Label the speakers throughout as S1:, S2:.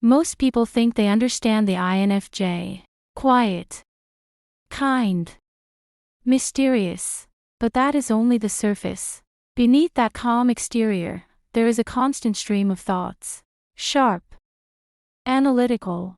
S1: Most people think they understand the INFJ. Quiet, kind, mysterious. But that is only the surface. Beneath that calm exterior, there is a constant stream of thoughts. Sharp, analytical,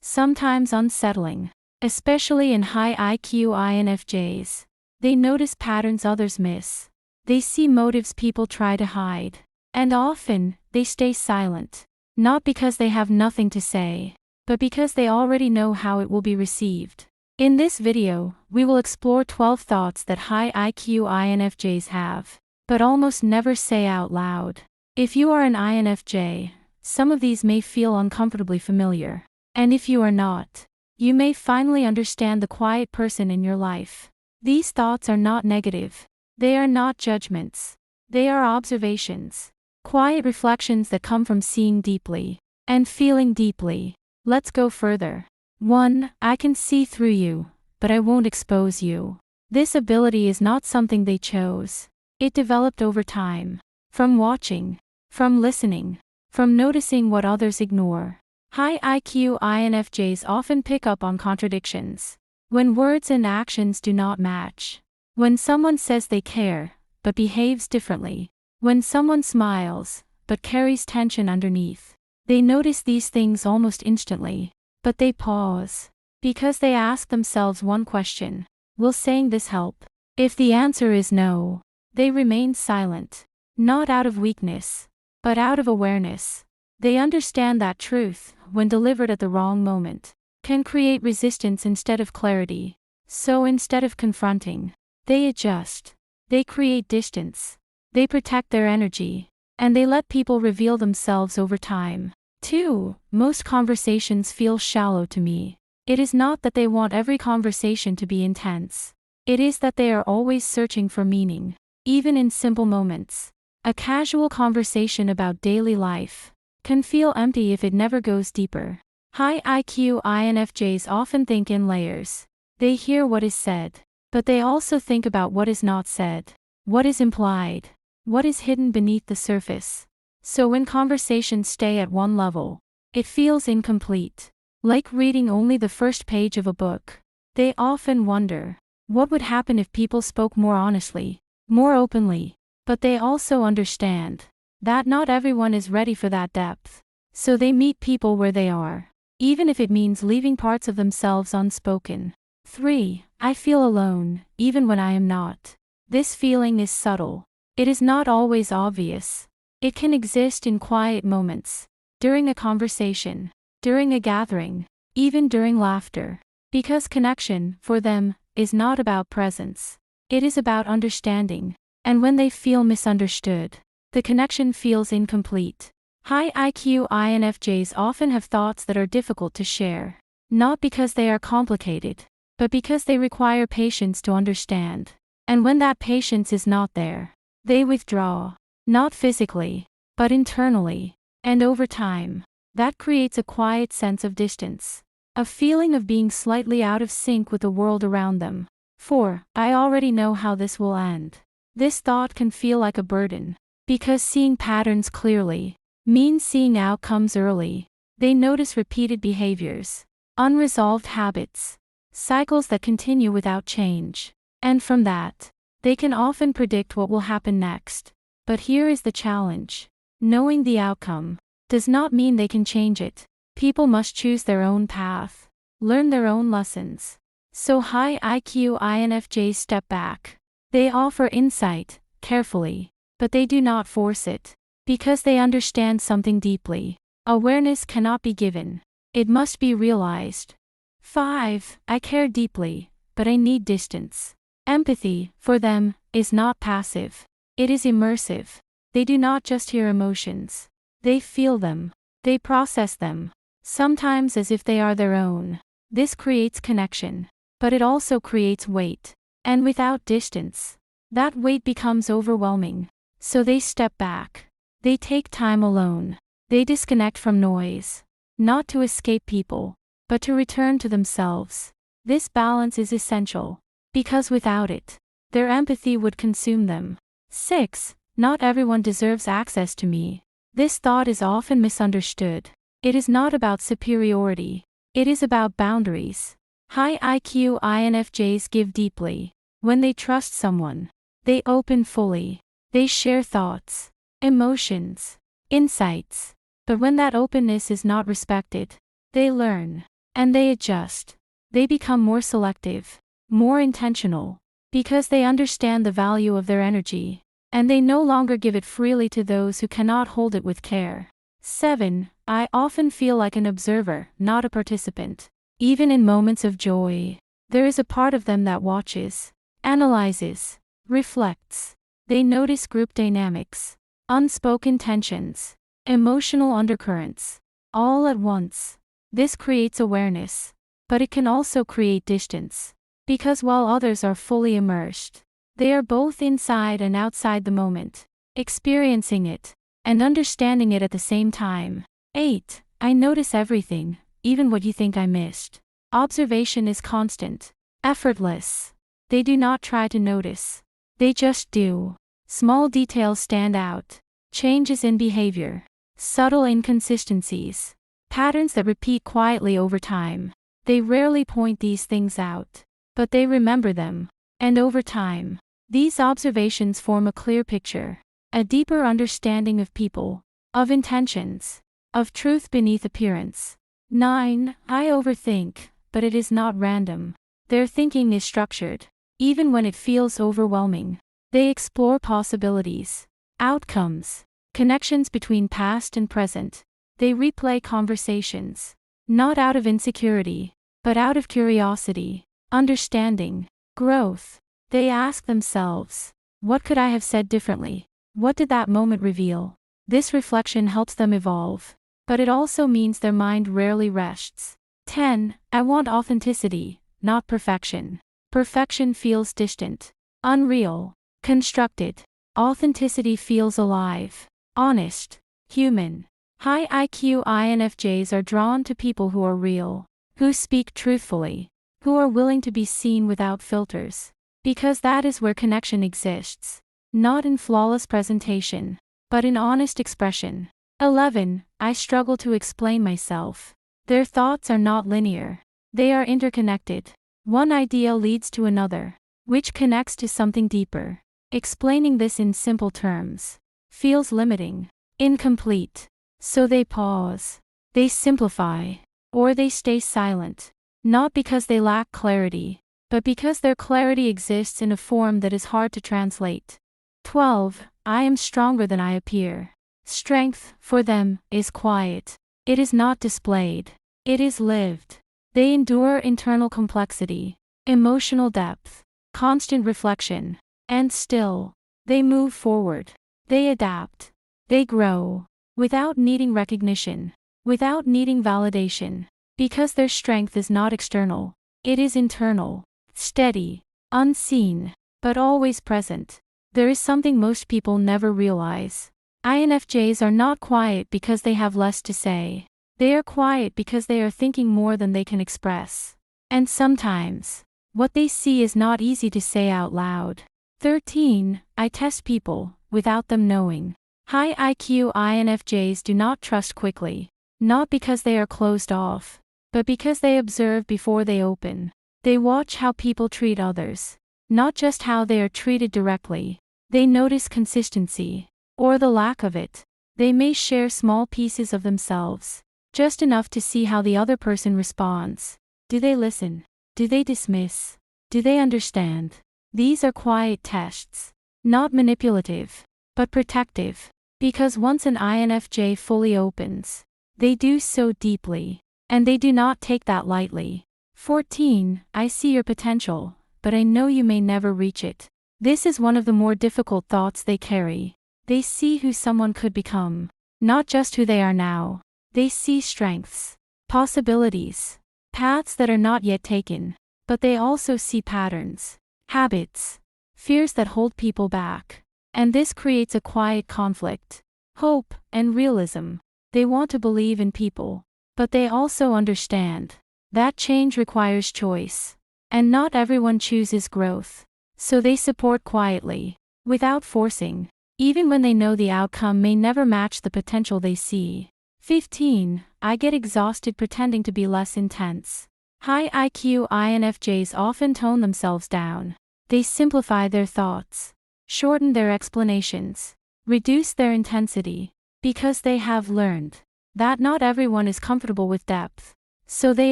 S1: sometimes unsettling. Especially in high IQ INFJs. They notice patterns others miss. They see motives people try to hide. And often, they stay silent. Not because they have nothing to say, but because they already know how it will be received. In this video, we will explore 12 thoughts that high IQ INFJs have, but almost never say out loud. If you are an INFJ, some of these may feel uncomfortably familiar. And if you are not, you may finally understand the quiet person in your life. These thoughts are not negative. They are not judgments. They are observations. Quiet reflections that come from seeing deeply and feeling deeply. Let's go further. 1. I can see through you, but I won't expose you. This ability is not something they chose. It developed over time. From watching, from listening, from noticing what others ignore. High IQ INFJs often pick up on contradictions. When words and actions do not match. When someone says they care, but behaves differently. When someone smiles, but carries tension underneath. They notice these things almost instantly. But they pause. Because they ask themselves one question. Will saying this help? If the answer is no, they remain silent. Not out of weakness, but out of awareness. They understand that truth, when delivered at the wrong moment, can create resistance instead of clarity. So instead of confronting, they adjust. They create distance. They protect their energy. And they let people reveal themselves over time. 2. Most conversations feel shallow to me. It is not that they want every conversation to be intense. It is that they are always searching for meaning, even in simple moments. A casual conversation about daily life can feel empty if it never goes deeper. High IQ INFJs often think in layers. They hear what is said, but they also think about what is not said, what is implied, what is hidden beneath the surface. So when conversations stay at one level, it feels incomplete. Like reading only the first page of a book. They often wonder, what would happen if people spoke more honestly, more openly? But they also understand that not everyone is ready for that depth. So they meet people where they are, even if it means leaving parts of themselves unspoken. 3. I feel alone, even when I am not. This feeling is subtle. It is not always obvious. It can exist in quiet moments, during a conversation, during a gathering, even during laughter. Because connection, for them, is not about presence. It is about understanding. And when they feel misunderstood, the connection feels incomplete. High IQ INFJs often have thoughts that are difficult to share. Not because they are complicated, but because they require patience to understand. And when that patience is not there, they withdraw. Not physically, but internally. And over time, that creates a quiet sense of distance. A feeling of being slightly out of sync with the world around them. 4. I already know how this will end. This thought can feel like a burden. Because seeing patterns clearly means seeing outcomes early. They notice repeated behaviors, unresolved habits, cycles that continue without change. And from that, they can often predict what will happen next. But here is the challenge. Knowing the outcome does not mean they can change it. People must choose their own path, learn their own lessons. So high IQ INFJs step back. They offer insight, carefully, but they do not force it. Because they understand something deeply. Awareness cannot be given. It must be realized. 5. I care deeply, but I need distance. Empathy, for them, is not passive. It is immersive. They do not just hear emotions. They feel them. They process them. Sometimes as if they are their own. This creates connection. But it also creates weight. And without distance, that weight becomes overwhelming. So they step back. They take time alone. They disconnect from noise. Not to escape people, but to return to themselves. This balance is essential. Because without it, their empathy would consume them. 6. Not everyone deserves access to me. This thought is often misunderstood. It is not about superiority. It is about boundaries. High IQ INFJs give deeply. When they trust someone, they open fully. They share thoughts, emotions, insights. But when that openness is not respected, they learn, and they adjust. They become more selective, more intentional, because they understand the value of their energy, and they no longer give it freely to those who cannot hold it with care. 7. I often feel like an observer, not a participant. Even in moments of joy, there is a part of them that watches, analyzes, reflects. They notice group dynamics, unspoken tensions, emotional undercurrents, all at once. This creates awareness, but it can also create distance, because while others are fully immersed, they are both inside and outside the moment, experiencing it, and understanding it at the same time. 8. I notice everything, even what you think I missed. Observation is constant, effortless. They do not try to notice. They just do. Small details stand out. Changes in behavior. Subtle inconsistencies. Patterns that repeat quietly over time. They rarely point these things out, but they remember them. And over time, these observations form a clear picture. A deeper understanding of people, of intentions, of truth beneath appearance. 9. I overthink, but it is not random. Their thinking is structured, even when it feels overwhelming. They explore possibilities, outcomes, connections between past and present. They replay conversations, not out of insecurity, but out of curiosity, understanding, growth. They ask themselves, what could I have said differently? What did that moment reveal? This reflection helps them evolve, but it also means their mind rarely rests. 10. I want authenticity, not perfection. Perfection feels distant, unreal, constructed. Authenticity feels alive, honest, human. High IQ INFJs are drawn to people who are real, who speak truthfully, who are willing to be seen without filters, because that is where connection exists. Not in flawless presentation, but in honest expression. 11. I struggle to explain myself. Their thoughts are not linear. They are interconnected. One idea leads to another, which connects to something deeper. Explaining this in simple terms feels limiting, incomplete. So they pause, they simplify, or they stay silent. Not because they lack clarity, but because their clarity exists in a form that is hard to translate. 12. I am stronger than I appear. Strength, for them, is quiet. It is not displayed. It is lived. They endure internal complexity, emotional depth, constant reflection, and still, they move forward. They adapt. They grow, without needing recognition, without needing validation, because their strength is not external. It is internal, steady, unseen, but always present. There is something most people never realize. INFJs are not quiet because they have less to say. They are quiet because they are thinking more than they can express. And sometimes, what they see is not easy to say out loud. 13. I test people, without them knowing. High IQ INFJs do not trust quickly, not because they are closed off, but because they observe before they open. They watch how people treat others, not just how they are treated directly. They notice consistency, or the lack of it. They may share small pieces of themselves, just enough to see how the other person responds. Do they listen? Do they dismiss? Do they understand? These are quiet tests, not manipulative, but protective, because once an INFJ fully opens, they do so deeply, and they do not take that lightly. 14. I see your potential, but I know you may never reach it. This is one of the more difficult thoughts they carry. They see who someone could become, not just who they are now. They see strengths, possibilities, paths that are not yet taken, but they also see patterns, habits, fears that hold people back. And this creates a quiet conflict, hope, and realism. They want to believe in people, but they also understand that change requires choice, and not everyone chooses growth. So they support quietly, without forcing, even when they know the outcome may never match the potential they see. 15. I get exhausted pretending to be less intense. High IQ INFJs often tone themselves down. They simplify their thoughts, shorten their explanations, reduce their intensity, because they have learned that not everyone is comfortable with depth. So they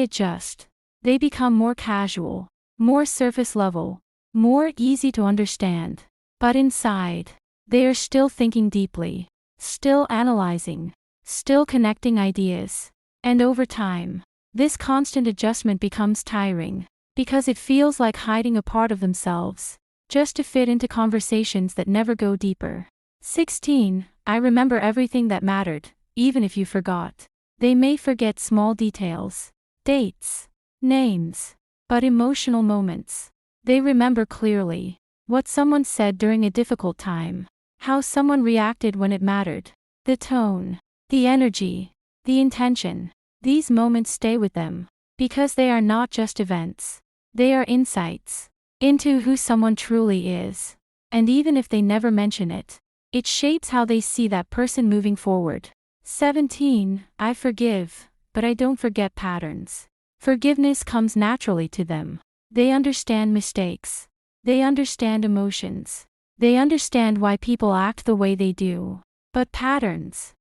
S1: adjust. They become more casual, more surface level, more easy to understand. But inside, they are still thinking deeply, still analyzing, still connecting ideas. And over time, this constant adjustment becomes tiring, because it feels like hiding a part of themselves, just to fit into conversations that never go deeper. 16. I remember everything that mattered, even if you forgot. They may forget small details, dates, names, but emotional moments. They remember clearly what someone said during a difficult time, how someone reacted when it mattered, the tone, the energy, the intention. These moments stay with them, because they are not just events. They are insights into who someone truly is. And even if they never mention it, it shapes how they see that person moving forward. 17. I forgive, but I don't forget patterns. Forgiveness comes naturally to them. They understand mistakes. They understand emotions. They understand why people act the way they do. But patterns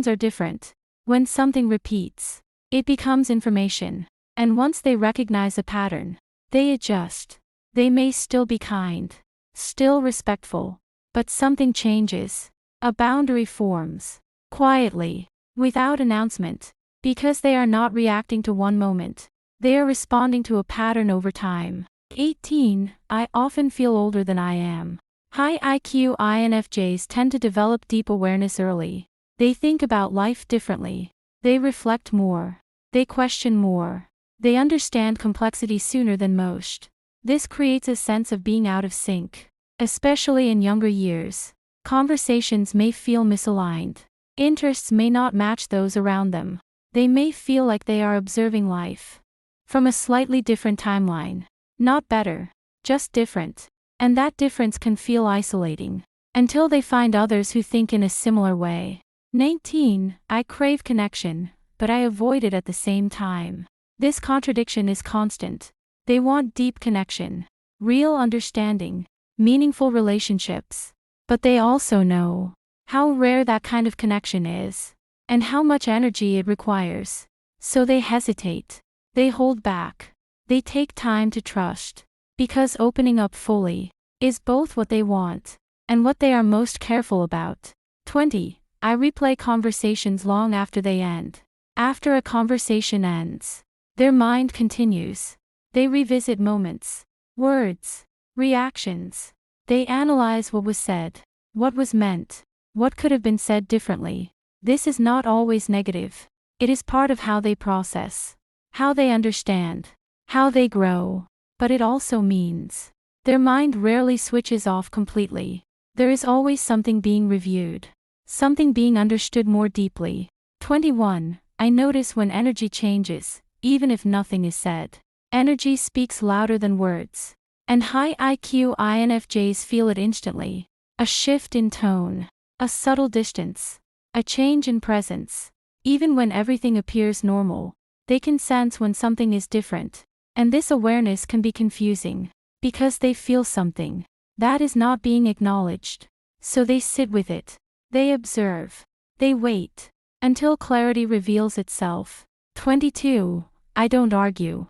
S1: are different. When something repeats, it becomes information. And once they recognize a pattern, they adjust. They may still be kind, still respectful, but something changes. A boundary forms, quietly, without announcement, because they are not reacting to one moment. They are responding to a pattern over time. 18. I often feel older than I am. High IQ INFJs tend to develop deep awareness early. They think about life differently. They reflect more. They question more. They understand complexity sooner than most. This creates a sense of being out of sync. Especially in younger years, conversations may feel misaligned. Interests may not match those around them. They may feel like they are observing life from a slightly different timeline. Not better, just different. And that difference can feel isolating, until they find others who think in a similar way. 19. I crave connection, but I avoid it at the same time. This contradiction is constant. They want deep connection, real understanding, meaningful relationships. But they also know how rare that kind of connection is, and how much energy it requires. So they hesitate. They hold back. They take time to trust, because opening up fully is both what they want and what they are most careful about. 20. I replay conversations long after they end. After a conversation ends, their mind continues. They revisit moments, words, reactions. They analyze what was said, what was meant, what could have been said differently. This is not always negative. It is part of how they process, how they understand, how they grow. But it also means their mind rarely switches off completely. There is always something being reviewed, something being understood more deeply. 21. I notice when energy changes, even if nothing is said. Energy speaks louder than words. And high IQ INFJs feel it instantly. A shift in tone, a subtle distance, a change in presence. Even when everything appears normal, they can sense when something is different. And this awareness can be confusing, because they feel something that is not being acknowledged. So they sit with it. They observe. They wait until clarity reveals itself. 22. I don't argue.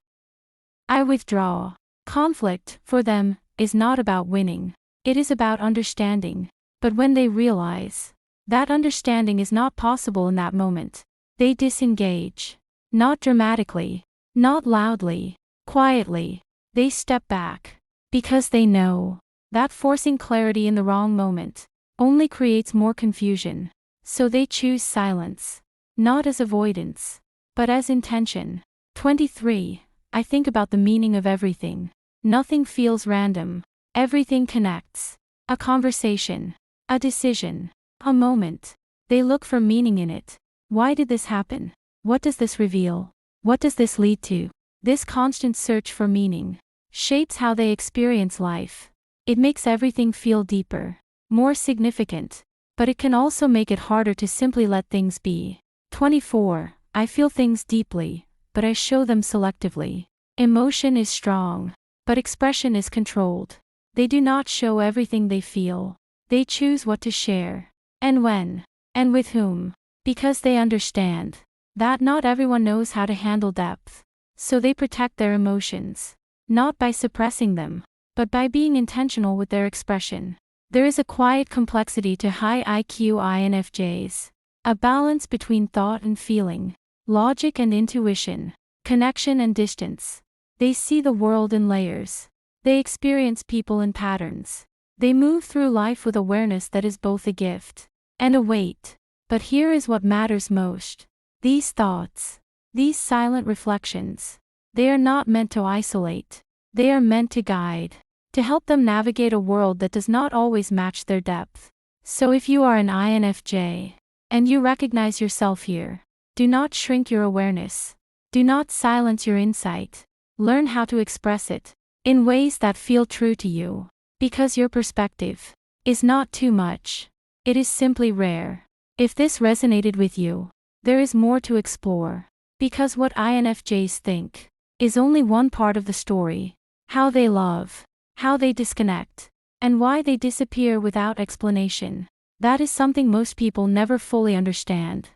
S1: I withdraw. Conflict, for them, is not about winning. It is about understanding. But when they realize that understanding is not possible in that moment, they disengage. Not dramatically, not loudly, quietly. They step back, because they know that forcing clarity in the wrong moment only creates more confusion. So they choose silence, not as avoidance, but as intention. 23. I think about the meaning of everything. Nothing feels random. Everything connects. A conversation, a decision, a moment. They look for meaning in it. Why did this happen? What does this reveal? What does this lead to? This constant search for meaning shapes how they experience life. It makes everything feel deeper, more significant, but it can also make it harder to simply let things be. 24. I feel things deeply, but I show them selectively. Emotion is strong, but expression is controlled. They do not show everything they feel. They choose what to share, and when, and with whom, because they understand that not everyone knows how to handle depth. So they protect their emotions, not by suppressing them, but by being intentional with their expression. There is a quiet complexity to high IQ INFJs, a balance between thought and feeling, logic and intuition, connection and distance. They see the world in layers. They experience people in patterns. They move through life with awareness that is both a gift and a weight. But here is what matters most. These thoughts, these silent reflections, they are not meant to isolate. They are meant to guide, to help them navigate a world that does not always match their depth. So if you are an INFJ, and you recognize yourself here, do not shrink your awareness. Do not silence your insight. Learn how to express it in ways that feel true to you. Because your perspective is not too much. It is simply rare. If this resonated with you, there is more to explore. Because what INFJs think is only one part of the story. How they love, how they disconnect, and why they disappear without explanation. That is something most people never fully understand.